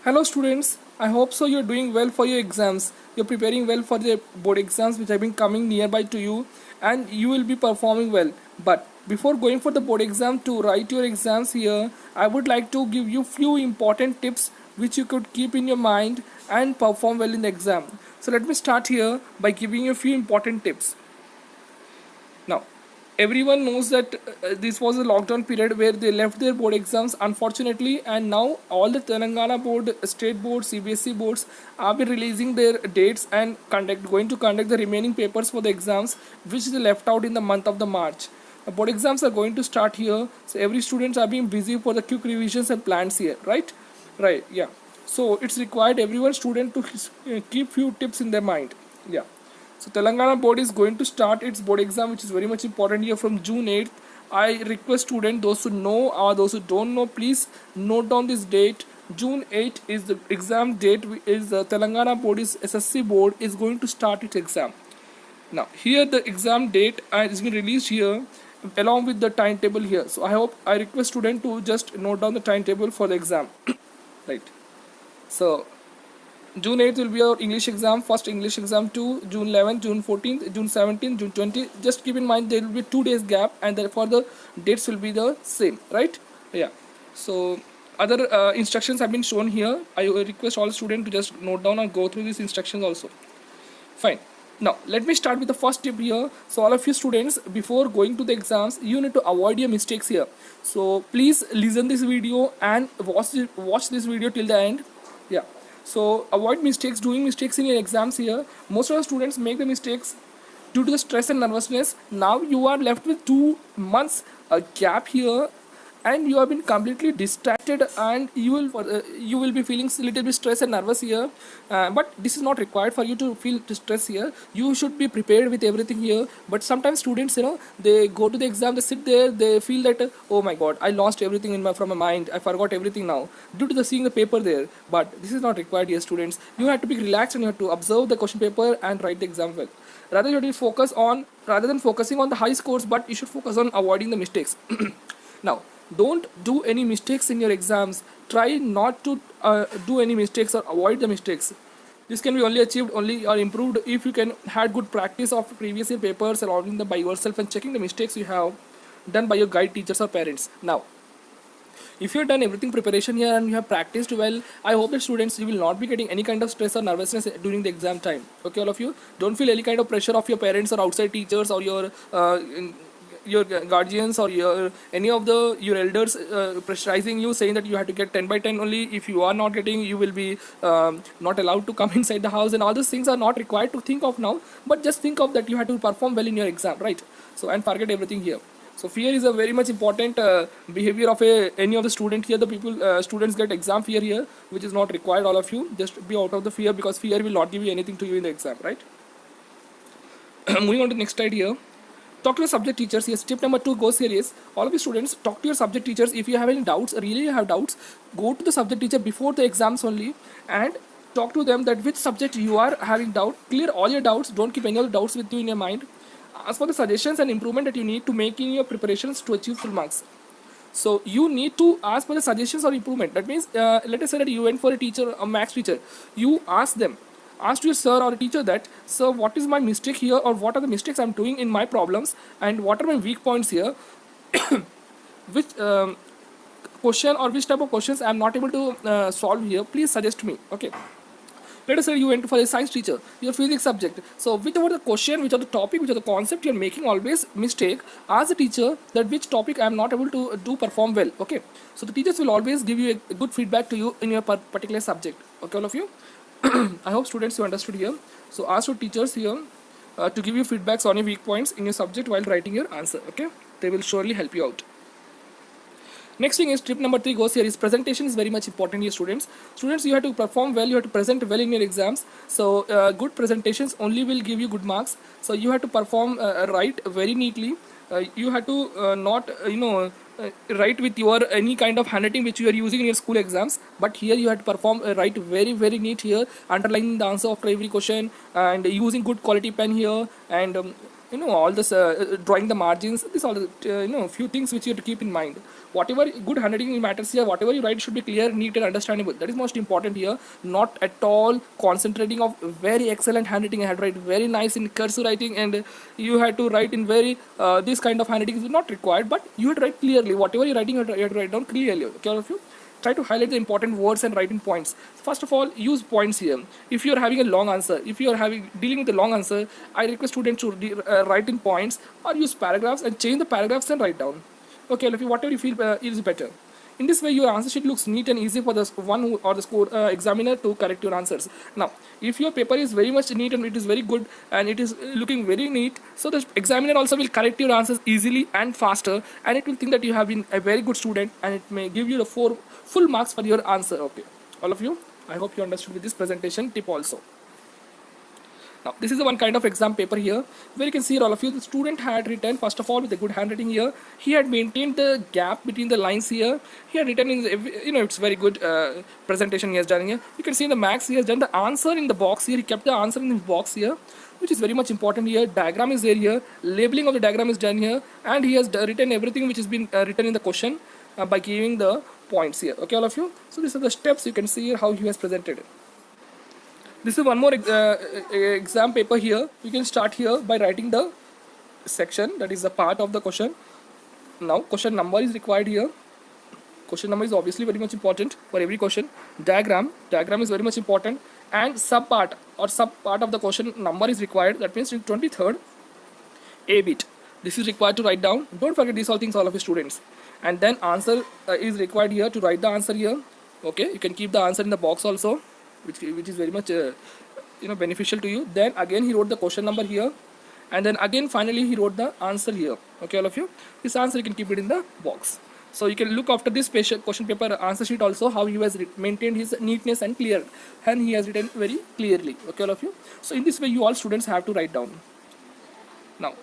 Hello students, I hope so you're doing well for your exams. You're preparing well for the board exams which have been coming nearby to you and you will be performing well. But before going for the board exam to write your exams here, I would like to give you few important tips which you could keep in your mind and perform well in the exam. So let me start here by giving you a few important tips. Now, everyone knows that this was a lockdown period where they left their board exams, unfortunately, and now all the Telangana board, state boards, CBSE boards are be releasing their dates and going to conduct the remaining papers for the exams, which they left out in the month of the March. The board exams are going to start here, so every students are being busy for the quick revisions and plans here, right? Right, yeah. So it's required everyone student to keep few tips in their mind, yeah. So Telangana board is going to start its board exam, which is very much important here from June 8th. I request students, those who know or those who don't know, please note down this date. June 8th is the exam date. Is the Telangana board is SSC board is going to start its exam. Now here the exam date is been released here along with the timetable here. So I request student to just note down the timetable for the exam. Right. So June 8th will be our English exam, first English exam 2, June 11th, June 14th, June 17th, June 20th. Just keep in mind there will be 2 days gap and therefore the dates will be the same, right? Yeah. So other instructions have been shown here. I request all students to just note down and go through these instructions also. Fine. Now let me start with the first tip here. So all of you students, before going to the exams, you need to avoid your mistakes here. So please listen this video and watch this video till the end. Yeah. So avoid doing mistakes in your exams here. Most of the students make the mistakes due to the stress and nervousness. Now you are left with 2 months a gap here and you have been completely distracted and you will be feeling a little bit stressed and nervous here, but this is not required for you to feel stress here. You should be prepared with everything here. But sometimes students, they go to the exam, they sit there, they feel that oh my god, I lost everything from my mind, I forgot everything now due to the seeing the paper there. But this is not required here students. You have to be relaxed and you have to observe the question paper and write the exam well. Rather than focusing on the high scores, but you should focus on avoiding the mistakes. Now don't do any mistakes in your exams. Try not to do any mistakes or avoid the mistakes. This can be only achieved only or improved if you can had good practice of previous year papers, solving them by yourself and checking the mistakes you have done by your guide teachers or parents. Now if you have done everything preparation here and you have practiced well, I hope that students, you will not be getting any kind of stress or nervousness during the exam time. Okay, all of you, don't feel any kind of pressure of your parents or outside teachers or your guardians or any of your elders pressurizing you, saying that you have to get 10 by 10 only. If you are not getting, you will be not allowed to come inside the house, and all those things are not required to think of now. But just think of that you have to perform well in your exam, right? So and forget everything here. So fear is a very much important behavior of any of the student here. Students get exam fear here, which is not required. All of you just be out of the fear, because fear will not give you anything to you in the exam, right? Moving on to the next slide here. Talk to your subject teachers. Yes, tip number 2 goes here is, all of you students, talk to your subject teachers. If you have any doubts, really you have doubts, go to the subject teacher before the exams only and talk to them that which subject you are having doubt. Clear all your doubts. Don't keep any other doubts with you in your mind. Ask for the suggestions and improvement that you need to make in your preparations to achieve full marks. So you need to ask for the suggestions or improvement. That means let us say that you went for a maths teacher. You ask your sir or teacher that, sir, what is my mistake here, or what are the mistakes I'm doing in my problems, and what are my weak points here, which question or which type of questions I'm not able to solve here, please suggest me. Okay, let us say you went for a science teacher, your physics subject. So whichever the question, which are the topic, which are the concept you're making always mistake, ask the teacher that which topic I'm not able to perform well. Okay, so the teachers will always give you a good feedback to you in your particular subject. Okay, all of you. I hope students, you understood here. So ask your teachers here to give you feedbacks on your weak points in your subject while writing your answer. Okay, they will surely help you out. Next thing is, tip number 3 goes here is, presentation is very much important here students. Students, you have to perform well, you have to present well in your exams. So good presentations only will give you good marks. So you have to perform right very neatly. You have to not write with your any kind of handwriting which you are using in your school exams, but here you have to perform write very neat here, underlining the answer after every question and using good quality pen here, and all this drawing the margins. These all the few things which you have to keep in mind. Whatever good handwriting matters here, whatever you write should be clear, neat and understandable. That is most important here. Not at all concentrating of very excellent handwriting. I had to write very nice in cursive writing, and you had to write in very this kind of handwriting is not required, but you had to write clearly. Whatever you're writing, you have to write down clearly. Okay, all of you. Try to highlight the important words and write in points. First of all, use points here. If you are having a long answer, if you are dealing with a long answer, I request students to write in points or use paragraphs and change the paragraphs and write down. Okay, whatever you feel is better. In this way, your answer sheet looks neat and easy for the or the score examiner to correct your answers. Now, if your paper is very much neat and it is very good and it is looking very neat, so the examiner also will correct your answers easily and faster, and it will think that you have been a very good student, and it may give you the full marks for your answer. Okay, all of you, I hope you understood with this presentation tip also. Now, this is the one kind of exam paper here, where you can see all of you, the student had written, first of all, with a good handwriting here. He had maintained the gap between the lines here. He had written in, it's very good presentation he has done here. You can see in the max, he has done the answer in the box here. He kept the answer in the box here, which is very much important here. Diagram is there here. Labeling of the diagram is done here. And he has written everything which has been written in the question by giving the points here. Okay, all of you. So these are the steps. You can see here how he has presented it. This is one more exam paper here. You can start here by writing the section, that is the part of the question. Now, question number is required here. Question number is obviously very much important for every question. Diagram is very much important, and sub part of the question number is required. That means in 23rd, A bit. This is required to write down. Don't forget these all things, all of you students. And then answer is required here to write the answer here. Okay, you can keep the answer in the box also, which is very much beneficial to you. Then again he wrote the question number here, and then again finally he wrote the answer here. Okay, all of you, this answer you can keep it in the box. So you can look after this question paper answer sheet also, how he has maintained his neatness and clear, and he has written very clearly. Okay, all of you. So in this way you all students have to write down. Now,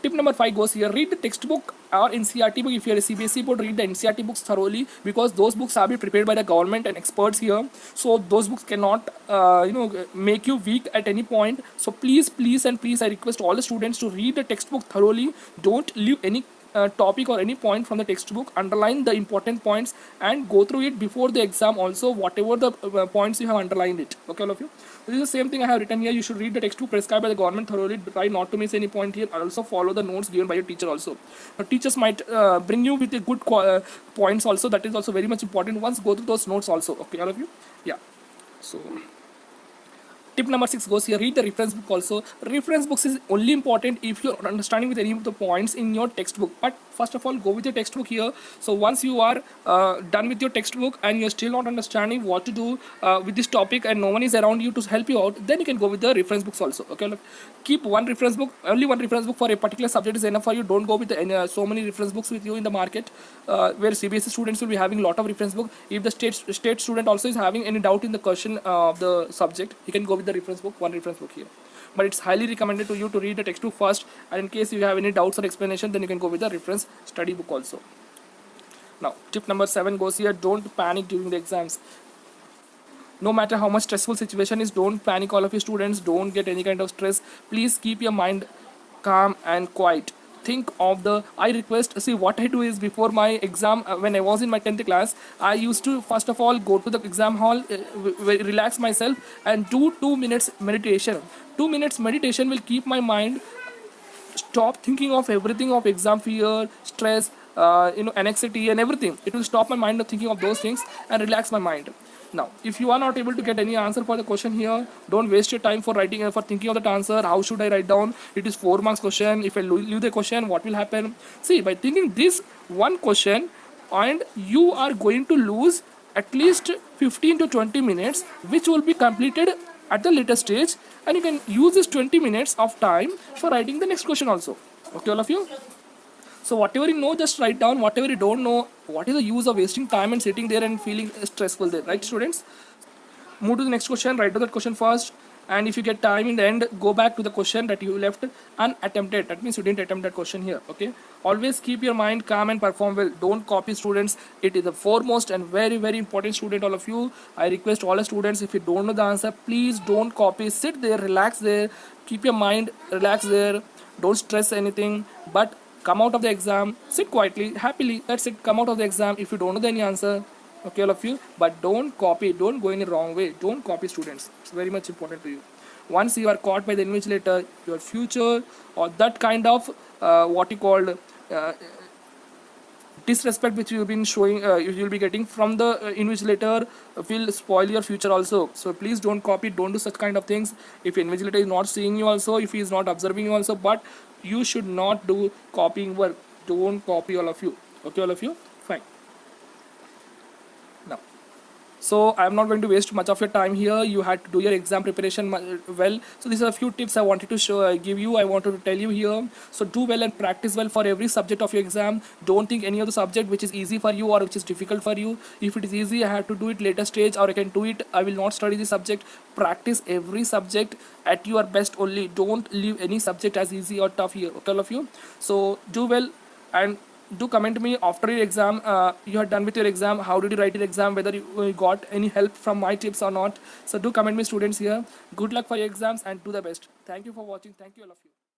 tip number 5 goes here. Read the textbook or NCERT book. If you are a CBSE board, read the NCERT books thoroughly, because those books are being prepared by the government and experts here. So those books cannot, make you weak at any point. So please, I request all the students to read the textbook thoroughly. Don't leave any topic or any point from the textbook. Underline the important points and go through it before the exam also, whatever the points you have underlined it. Okay, all of you. This is the same thing I have written here. You should read the textbook prescribed by the government thoroughly. Try not to miss any point here. Also follow the notes given by your teacher also. Now, teachers might bring you with a good points also. That is also very much important. Once go through those notes also. Okay, all of you. Yeah. So tip number 6 goes here. Read the reference book also. Reference books is only important if you're understanding with any of the points in your textbook. But first of all, go with your textbook here. So once you are done with your textbook and you're still not understanding what to do with this topic, and no one is around you to help you out, then you can go with the reference books also. Okay, look, keep one reference book. Only one reference book for a particular subject is enough for you. Don't go with so many reference books with you in the market, where CBSE students will be having a lot of reference book. If the state student also is having any doubt in the question of the subject, he can go with the reference book, one reference book here. But it's highly recommended to you to read the textbook first, and in case you have any doubts or explanation, then you can go with the reference study book also. Now, tip number 7 goes here. Don't panic during the exams. No matter how much stressful situation is, don't panic, all of you students. Don't get any kind of stress. Please keep your mind calm and quiet. Think of I request, see, what I do is before my exam, when I was in my 10th class, I used to first of all go to the exam hall, relax myself, and do 2 minutes meditation. 2 minutes meditation will keep my mind stop thinking of everything, of exam fear, stress, anxiety and everything. It will stop my mind of thinking of those things and relax my mind. Now, if you are not able to get any answer for the question here, don't waste your time for writing, for thinking of that answer. How should I write down? It is 4 marks question. If I leave the question, what will happen? See, by thinking this one question, and you are going to lose at least 15 to 20 minutes, which will be completed at the later stage, and you can use this 20 minutes of time for writing the next question also. Okay, all of you. So whatever you know, just write down. Whatever you don't know, what is the use of wasting time and sitting there and feeling stressful there, right, students? Move to the next question. Write down that question first. and if you get time in the end, go back to the question that you left unattempted. That means you didn't attempt that question here. Okay, always keep your mind calm and perform well. Don't copy, students. It is the foremost and very very important, student, all of you. I request all the students, if you don't know the answer, please don't copy. Sit there, relax there, keep your mind relax there, don't stress anything, but come out of the exam, sit quietly, happily, that's it. Come out of the exam if you don't know any answer. Okay, all of you, but don't copy, don't go in the wrong way, don't copy, students. It's very much important to you. Once you are caught by the invigilator, your future or that kind of what you called disrespect which you've been showing, you'll be getting from the invigilator, will spoil your future also. So please don't copy, don't do such kind of things. If invigilator is not seeing you also, if he is not observing you also, but you should not do copying work. Don't copy, all of you. Okay, all of you, fine. Now, so I'm not going to waste much of your time here. You had to do your exam preparation well. So these are a few tips I wanted to show, give you. I wanted to tell you here. So do well and practice well for every subject of your exam. Don't think any of the subject which is easy for you or which is difficult for you. If it is easy, I have to do it later stage, or I can do it, I will not study the subject. Practice every subject at your best only. Don't leave any subject as easy or tough here. Okay, all of you. So do well, and do comment me after your exam, you are done with your exam, how did you write your exam, whether you got any help from my tips or not. So do comment me, students, here. Good luck for your exams and do the best. Thank you for watching. Thank you, all of you.